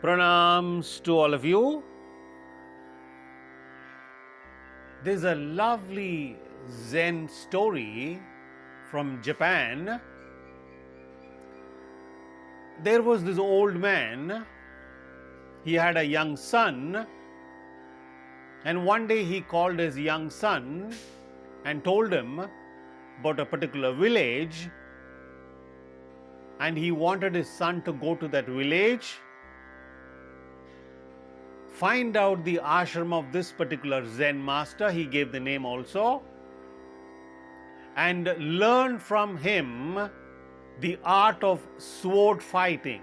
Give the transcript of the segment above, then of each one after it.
Pranams to all of you. There's a lovely Zen story from Japan. There was this old man. He had a young son, and one day he called his young son and told him about a particular village, and he wanted his son to go to that village, find out the ashram of this particular Zen master, he gave the name also, and learn from him the art of sword fighting.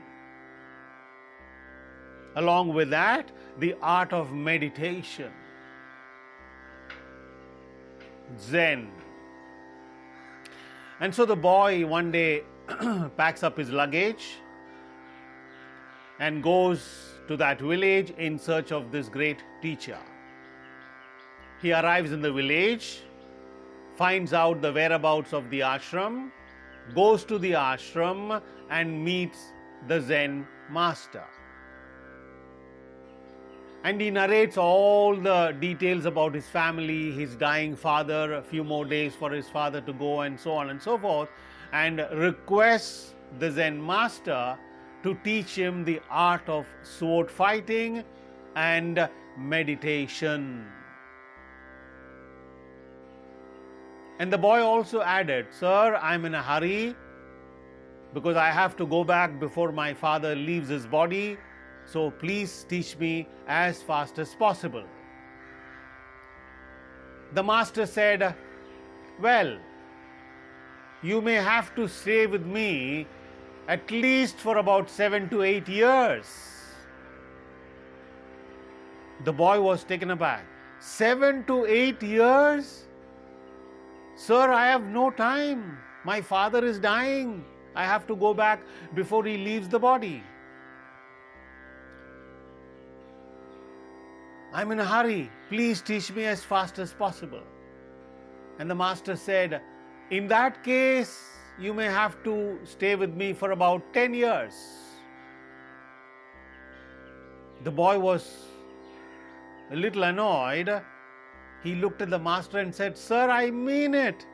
Along with that, the art of meditation. Zen. And so the boy one day packs up his luggage and goes to that village in search of this great teacher. He arrives in the village, finds out the whereabouts of the ashram, goes to the ashram and meets the Zen master. And he narrates all the details about his family, his dying father, a few more days for his father to go, and so on and so forth, and requests the Zen master to teach him the art of sword fighting and meditation. And the boy also added, "Sir, I'm in a hurry because I have to go back before my father leaves his body. So please teach me as fast as possible." The master said, "Well, you may have to stay with me at least for about 7 to 8 years. The boy was taken aback. 7 to 8 years? Sir, I have no time. My father is dying. I have to go back before he leaves the body. I'm in a hurry. Please teach me as fast as possible." And the master said, "In that case, you may have to stay with me for about 10 years. The boy was a little annoyed. He looked at the master and said, "Sir, I mean it.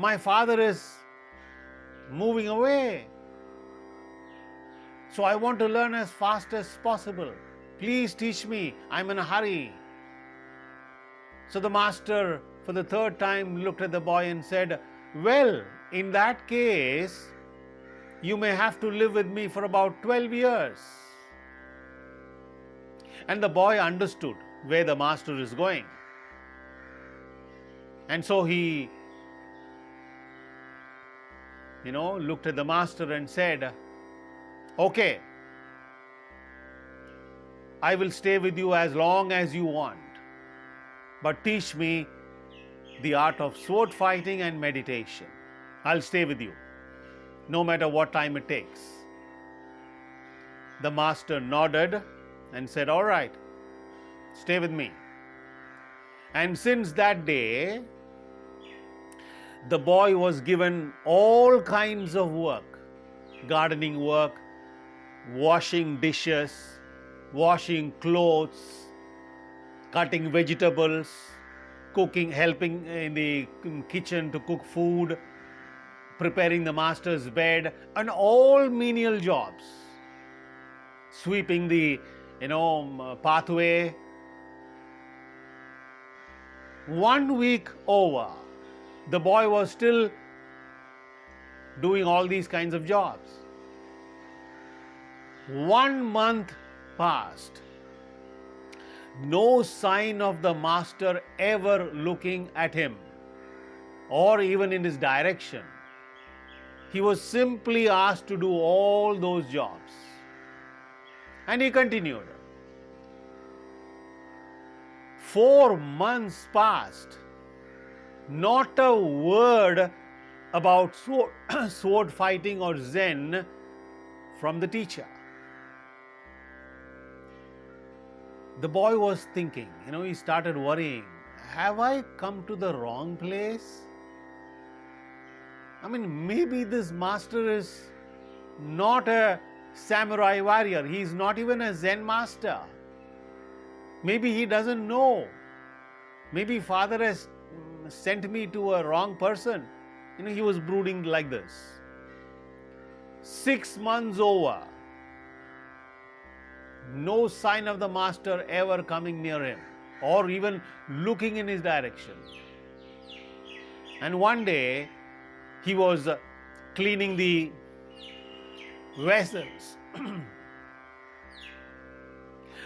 My father is moving away. So I want to learn as fast as possible. Please teach me. I'm in a hurry." So the master, for the third time, looked at the boy and said, "Well, in that case, you may have to live with me for about 12 years. And the boy understood where the master is going. And so he, looked at the master and said, "Okay, I will stay with you as long as you want, but teach me the art of sword fighting and meditation. I'll stay with you, no matter what time it takes." The master nodded and said, "All right, stay with me." And since that day, the boy was given all kinds of work: gardening work, washing dishes, washing clothes, cutting vegetables, cooking, helping in the kitchen to cook food, preparing the master's bed, and all menial jobs. Sweeping the, pathway. 1 week over, the boy was still doing all these kinds of jobs. 1 month passed. No sign of the master ever looking at him or even in his direction. He was simply asked to do all those jobs. And he continued. 4 months passed. Not a word about sword fighting or Zen from the teacher. The boy was thinking, he started worrying, have I come to the wrong place? Maybe this master is not a samurai warrior. He is not even a Zen master. Maybe he doesn't know. Maybe father has sent me to a wrong person. He was brooding like this. 6 months over. No sign of the master ever coming near him or even looking in his direction. And one day, he was cleaning the vessels.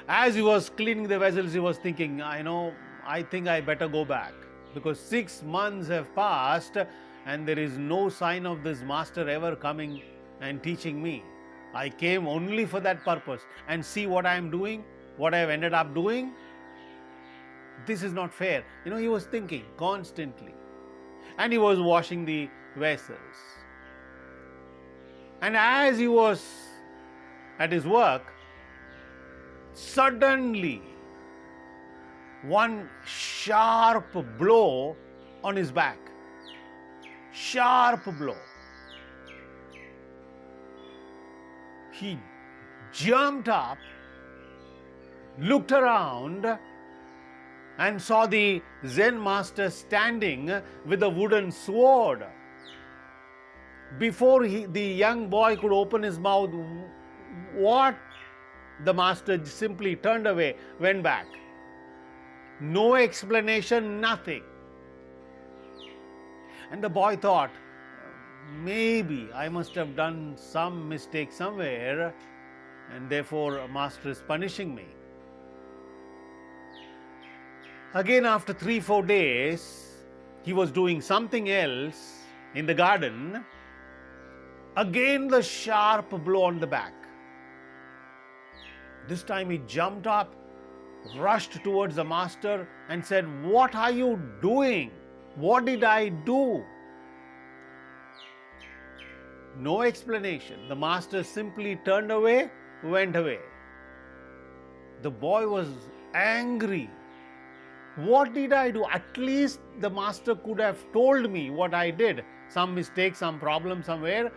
As he was cleaning the vessels, he was thinking, I think I better go back, because 6 months have passed and there is no sign of this master ever coming and teaching me. I came only for that purpose, and see what I am doing, what I have ended up doing. This is not fair. He was thinking constantly. And he was washing the vessels. And as he was at his work, suddenly one sharp blow on his back. Sharp blow. He jumped up, looked around, and saw the Zen master standing with a wooden sword. Before the young boy could open his mouth, what? The master simply turned away, went back. No explanation, nothing. And the boy thought, maybe I must have done some mistake somewhere, and therefore master is punishing me. Again, after 3-4 days, he was doing something else in the garden. Again, the sharp blow on the back. This time he jumped up, rushed towards the master and said, "What are you doing? What did I do?" No explanation. The master simply turned away, went away. The boy was angry. What did I do? At least the master could have told me what I did. Some mistake, some problem somewhere.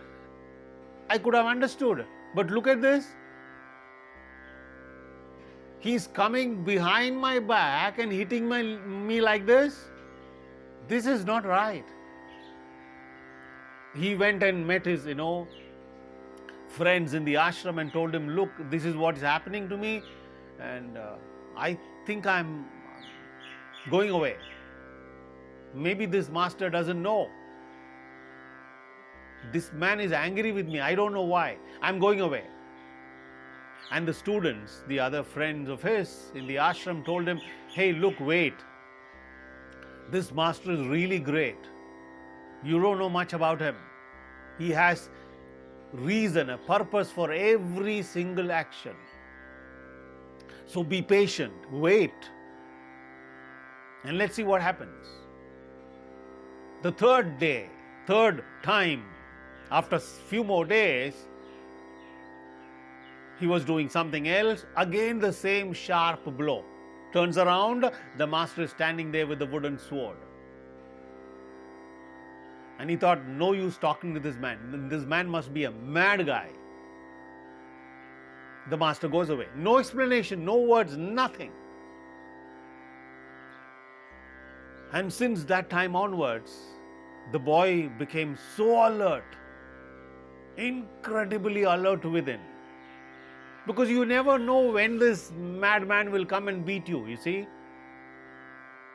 I could have understood. But look at this. He's coming behind my back and hitting me like this. This is not right. He went and met his, friends in the ashram and told him, "Look, this is what is happening to me, and I think I'm going away. Maybe this master doesn't know. This man is angry with me. I don't know why. I'm going away." And the students, the other friends of his in the ashram, told him, "Hey, look, wait. This master is really great. You don't know much about him. He has reason, a purpose for every single action. So be patient, wait, and let's see what happens." The third time, after few more days, he was doing something else. Again, the same sharp blow. Turns around, the master is standing there with the wooden sword. And he thought, no use talking to this man. This man must be a mad guy. The master goes away. No explanation, no words, nothing. And since that time onwards, the boy became so alert, incredibly alert within. Because you never know when this madman will come and beat you, you see.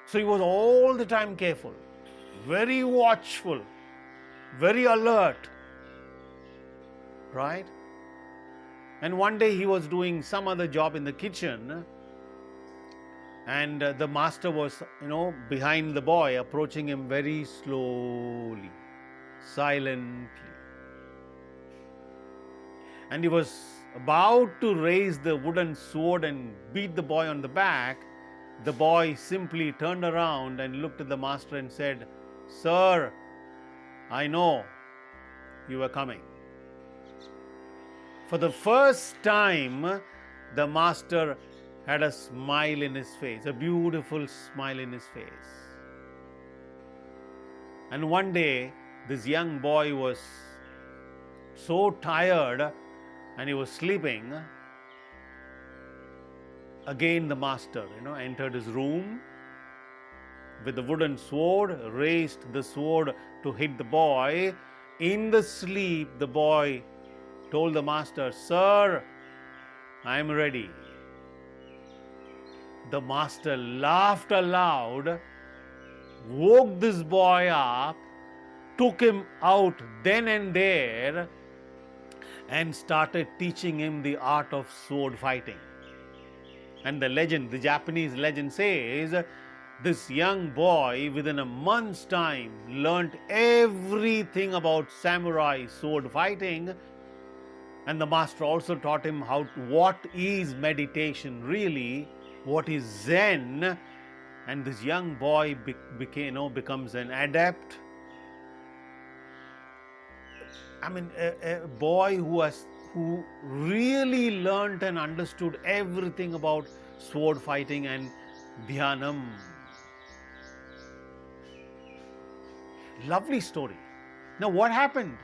So he was all the time careful, very watchful, very alert, right? And one day he was doing some other job in the kitchen, and the master was, behind the boy, approaching him very slowly, silently. And he was about to raise the wooden sword and beat the boy on the back. The boy simply turned around and looked at the master and said, "Sir, I know you were coming." For the first time, the master had a smile in his face, a beautiful smile in his face. And one day, this young boy was so tired and he was sleeping. Again the master, entered his room with the wooden sword, raised the sword to hit the boy. In the sleep, the boy told the master, "Sir, I am ready." The master laughed aloud, woke this boy up, took him out then and there, and started teaching him the art of sword fighting. And the Japanese legend says, this young boy within a month's time learnt everything about samurai sword fighting, and the master also taught him what is meditation really, what is Zen, and this young boy becomes an adept. I mean, a boy who really learnt and understood everything about sword fighting and dhyanam. Lovely story. Now what happened?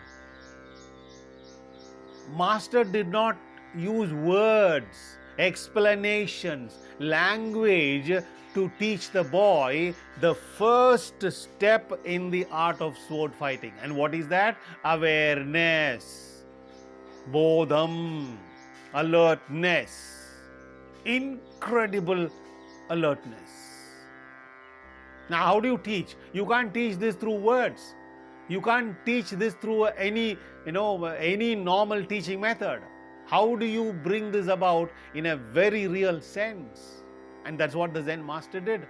Master did not use words, explanations, language to teach the boy the first step in the art of sword fighting. And what is that? Awareness, bodham, alertness, incredible alertness. Now, how do you teach? You can't teach this through words. You can't teach this through any normal teaching method. How do you bring this about in a very real sense? And that's what the Zen master did.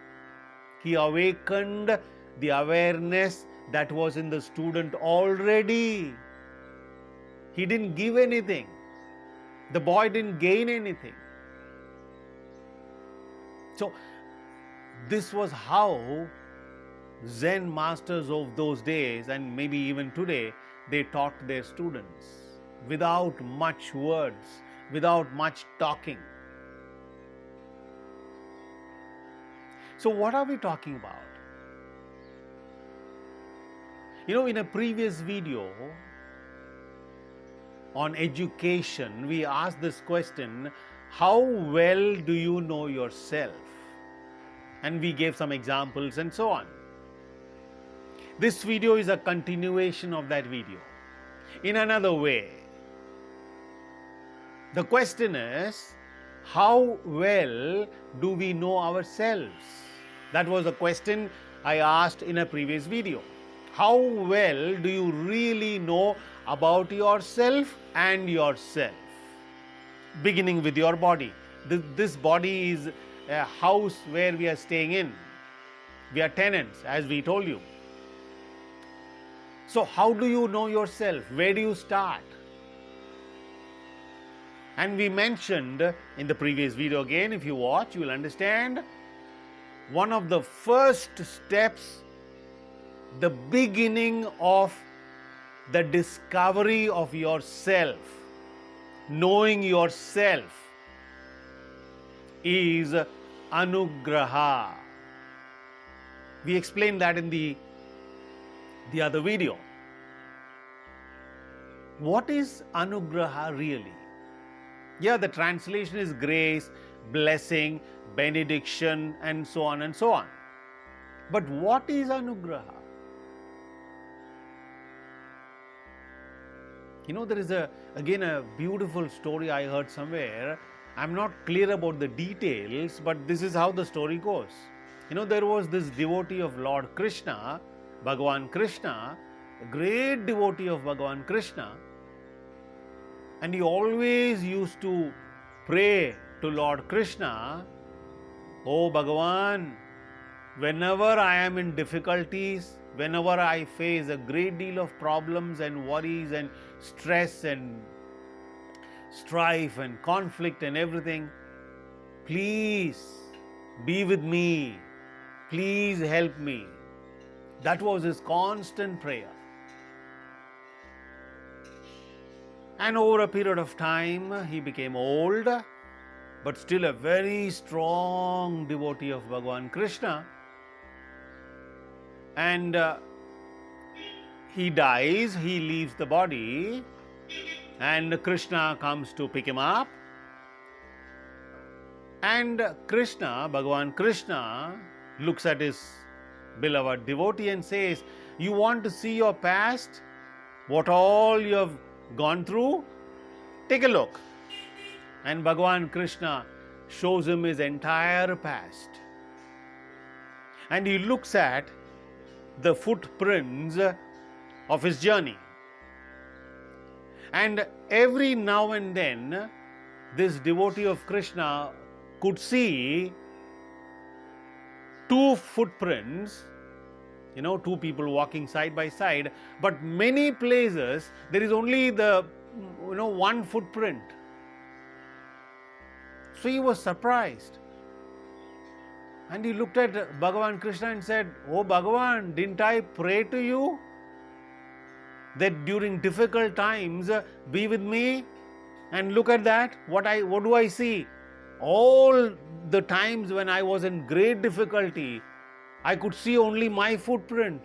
He awakened the awareness that was in the student already. He didn't give anything. The boy didn't gain anything. So, this was how Zen masters of those days, and maybe even today, they taught their students without much words, without much talking. So what are we talking about? In a previous video on education, we asked this question, how well do you know yourself? And we gave some examples and so on. This video is a continuation of that video. In another way, the question is, how well do we know ourselves? That was a question I asked in a previous video. How well do you really know about yourself and yourself? Beginning with your body. This body is a house where we are staying in. We are tenants, as we told you. So how do you know yourself? Where do you start? And we mentioned in the previous video, again, if you watch, you will understand, one of the first steps, the beginning of the discovery of yourself, knowing yourself, is Anugraha. We explained that in the other video. What is Anugraha really? Yeah, the translation is grace, blessing, benediction, and so on and so on. But what is Anugraha? There is again a beautiful story I heard somewhere. I'm not clear about the details, but this is how the story goes. There was this devotee of Lord Krishna, Bhagavan Krishna, a great devotee of Bhagavan Krishna, and he always used to pray to Lord Krishna, "Oh Bhagavan, whenever I am in difficulties, whenever I face a great deal of problems and worries and stress and strife and conflict and everything, please be with me, please help me." That was his constant prayer. And over a period of time, he became old, but still a very strong devotee of Bhagavan Krishna. And he dies, he leaves the body, and Krishna comes to pick him up. And Krishna, Bhagavan Krishna, looks at his beloved devotee and says, "You want to see your past? What all you have gone through? Take a look." And Bhagavan Krishna shows him his entire past. And he looks at the footprints of his journey. And every now and then, this devotee of Krishna could see two footprints, two people walking side by side, but many places there is only the one footprint. So he was surprised. And he looked at Bhagavan Krishna and said, "Oh Bhagavan, didn't I pray to you that during difficult times be with me?" And look at that, what do I see? All the times when I was in great difficulty, I could see only my footprint.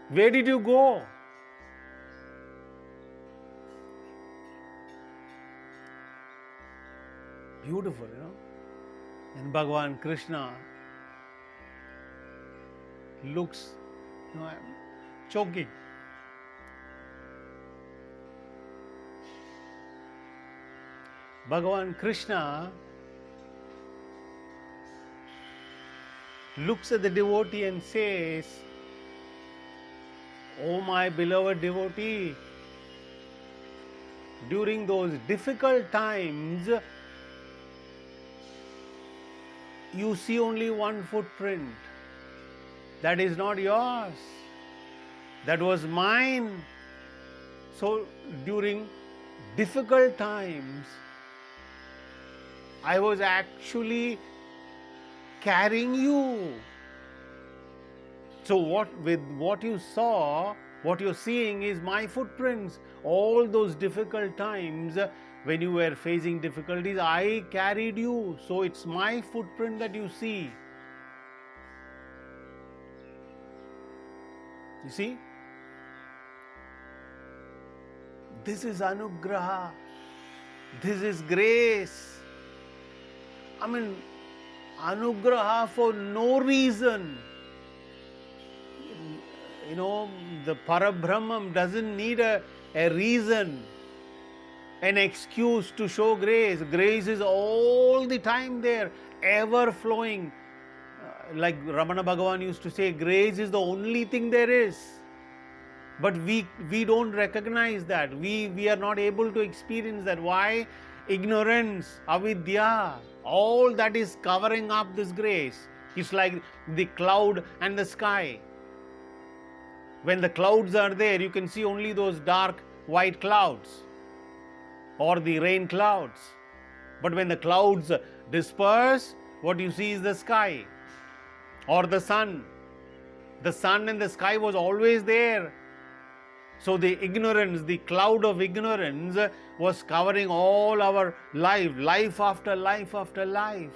Where did you go? Beautiful, And Bhagavan Krishna looks, I'm choking. Bhagavan Krishna looks at the devotee and says, "Oh my beloved devotee, during those difficult times, you see only one footprint. That is not yours. That was mine. So during difficult times, I was actually carrying you. So what you saw, what you're seeing is my footprints. All those difficult times when you were facing difficulties, I carried you. So it's my footprint that you see." You see? This is Anugraha. This is grace. Anugraha for no reason. The Parabrahmam doesn't need a reason, an excuse to show grace. Grace is all the time there, ever flowing. Like Ramana Bhagavan used to say, grace is the only thing there is. But we don't recognize that. We are not able to experience that. Why? Ignorance, avidya, all that is covering up this grace. It's like the cloud and the sky. When the clouds are there, you can see only those dark white clouds or the rain clouds. But when the clouds disperse, what you see is the sky or the sun. The sun and the sky was always there. So the ignorance, the cloud of ignorance was covering all our life after life after life.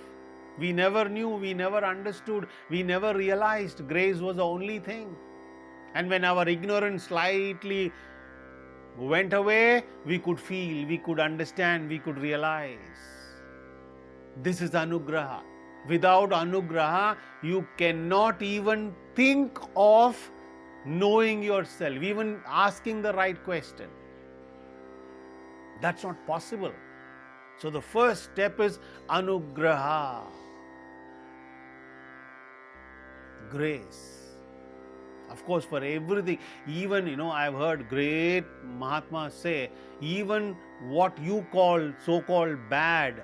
We never knew, we never understood, we never realized grace was the only thing. And when our ignorance slightly went away, we could feel, we could understand, we could realize. This is Anugraha. Without Anugraha, you cannot even think of knowing yourself, even asking the right question. That's not possible. So the first step is Anugraha. Grace. Of course, for everything, even, I've heard great Mahatmas say, even what you call so-called bad,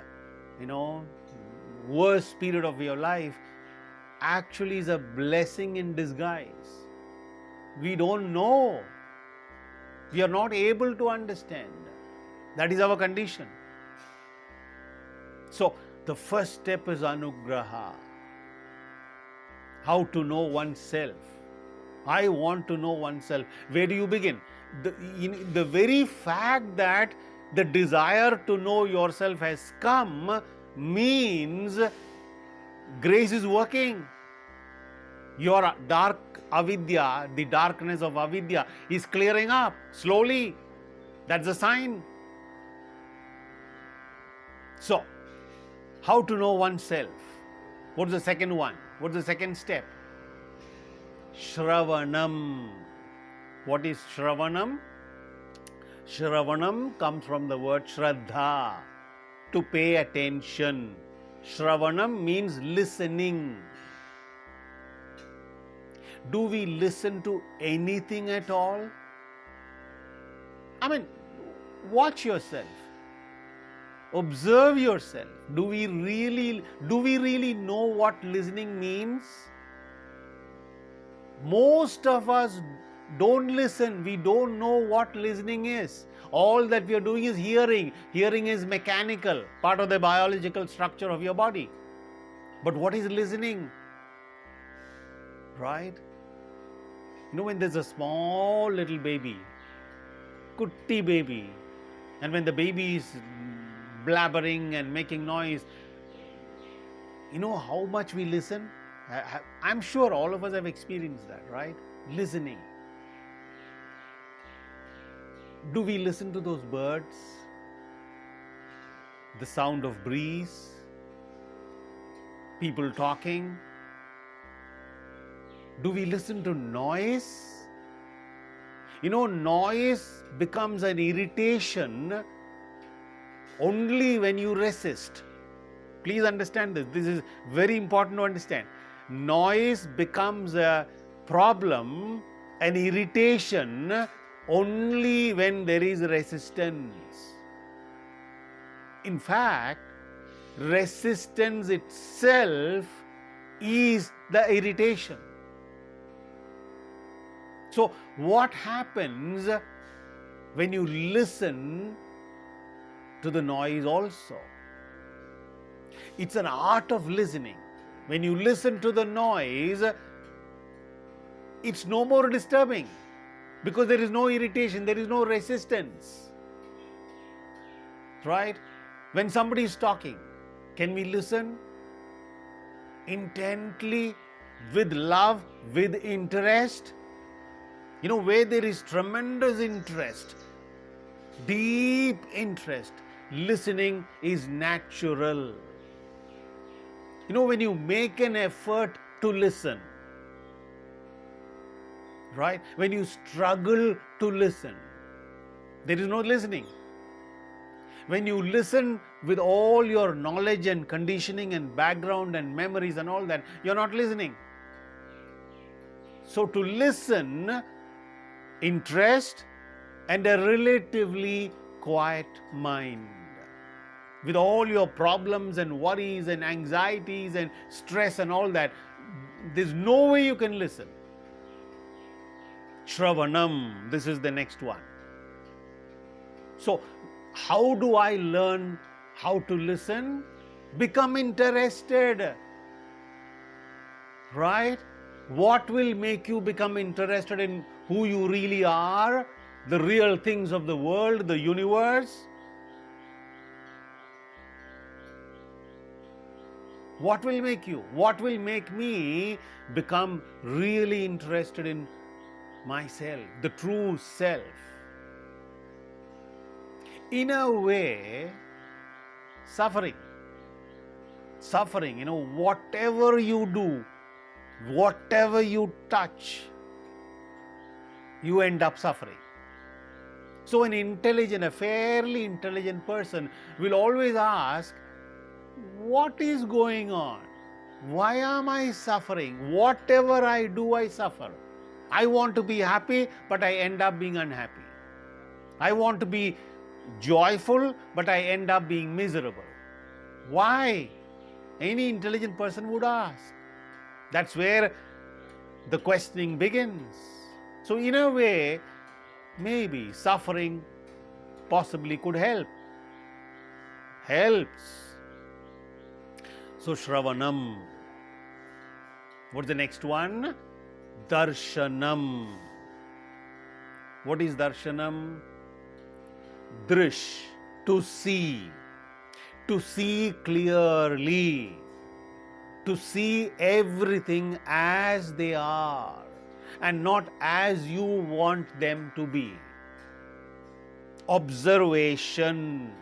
worst period of your life, actually is a blessing in disguise. We don't know. We are not able to understand. That is our condition. So, the first step is Anugraha. How to know oneself. I want to know oneself. Where do you begin? The very fact that the desire to know yourself has come means grace is working. Your dark avidya, the darkness of avidya is clearing up slowly. That's a sign. So, how to know oneself? What's the second one? What's the second step? Shravanam. What is Shravanam? Shravanam comes from the word Shraddha, to pay attention. Shravanam means listening. Do we listen to anything at all? I mean, watch yourself. Observe yourself. Do we really know what listening means? Most of us don't listen. We don't know what listening is. All that we are doing is hearing. Hearing is mechanical, part of the biological structure of your body. But what is listening? Right? You know, when there's a small little baby, kutti baby, and when the baby is blabbering and making noise, you know how much we listen? I'm sure all of us have experienced that, right? Listening. Do we listen to those birds? The sound of breeze? People talking? Do we listen to noise? You know, noise becomes an irritation only when you resist. Please understand this. This is very important to understand. Noise becomes a problem, an irritation, only when there is resistance. In fact, resistance itself is the irritation. So, what happens when you listen to the noise also? It's an art of listening. When you listen to the noise, it's no more disturbing because there is no irritation, there is no resistance. Right? When somebody is talking, can we listen intently, with love, with interest? You know, where there is tremendous interest, deep interest, listening is natural. You know, when you make an effort to listen, right? When you struggle to listen, there is no listening. When you listen with all your knowledge and conditioning and background and memories and all that, you're not listening. So to listen, interest and a relatively quiet mind. With all your problems and worries and anxieties and stress and all that, there's no way you can listen. Shravanam, this is the next one. So, how do I learn how to listen? Become interested. Right? What will make you become interested in who you really are, the real things of the world, the universe? What will make you? What will make me become really interested in myself, the true self? In a way, suffering, you know, whatever you do, whatever you touch, you end up suffering. So a fairly intelligent person will always ask, what is going on? Why am I suffering? Whatever I do, I suffer. I want to be happy, but I end up being unhappy. I want to be joyful, but I end up being miserable. Why? Any intelligent person would ask. That's where the questioning begins. So in a way, maybe suffering possibly could help. Helps. So Shravanam. What's the next one? Darshanam. What is Darshanam? Drish, to see clearly, to see everything as they are and not as you want them to be. observation,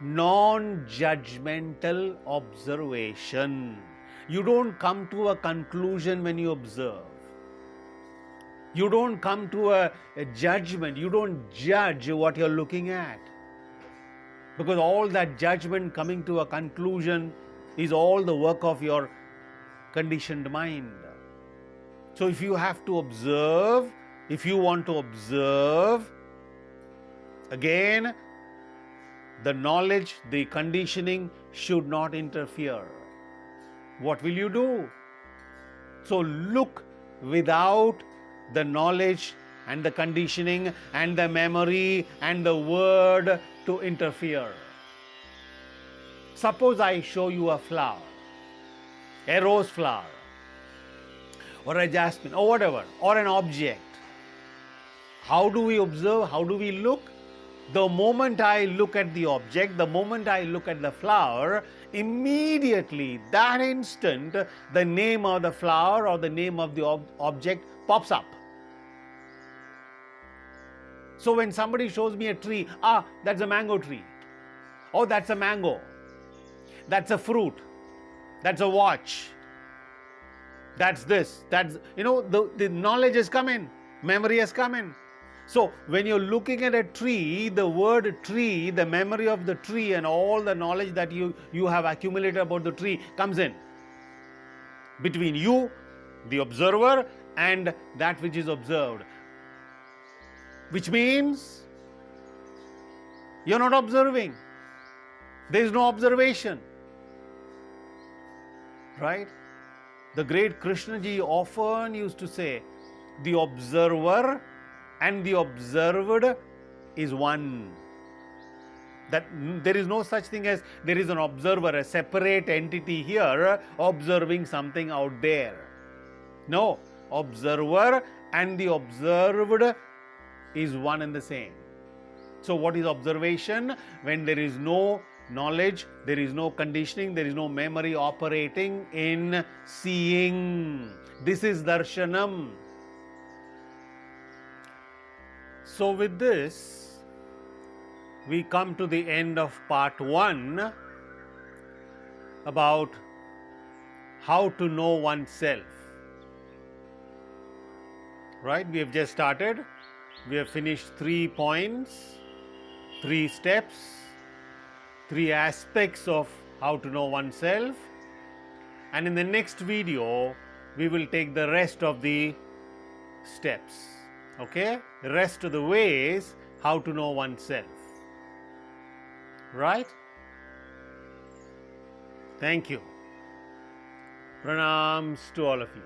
non-judgmental observation. You don't come to a conclusion when you observe. You don't come to a judgment. You don't judge what you're looking at. Because all that judgment coming to a conclusion is all the work of your conditioned mind. So if you have to observe, if you want to observe, again, the knowledge, the conditioning should not interfere. What will you do? So look without the knowledge and the conditioning and the memory and the word to interfere. Suppose I show you a flower, a rose flower, or a jasmine, or whatever, or an object. How do we observe? How do we look? The moment I look at the object, the moment I look at the flower, immediately, that instant, the name of the flower or the name of the object pops up. So when somebody shows me a tree, that's a mango tree. Oh, that's a mango. That's a fruit. That's a watch. That's this. That's, the knowledge has come in. Memory has come in. So when you're looking at a tree, the word tree, the memory of the tree and all the knowledge that you have accumulated about the tree comes in. Between you, the observer, and that which is observed. Which means you're not observing. There is no observation. Right? The great Krishnaji often used to say, the observer and the observed is one. That there is no such thing as there is an observer, a separate entity here observing something out there. No, observer and the observed is one and the same. So what is observation? When there is no knowledge, there is no conditioning, there is no memory operating in seeing. This is darshanam. So with this, we come to the end of part 1 about how to know oneself. Right? We have just started. We have finished 3 points, 3 steps, 3 aspects of how to know oneself. And in the next video, we will take the rest of the steps. Okay? The rest of the ways how to know oneself. Right? Thank you. Pranams to all of you.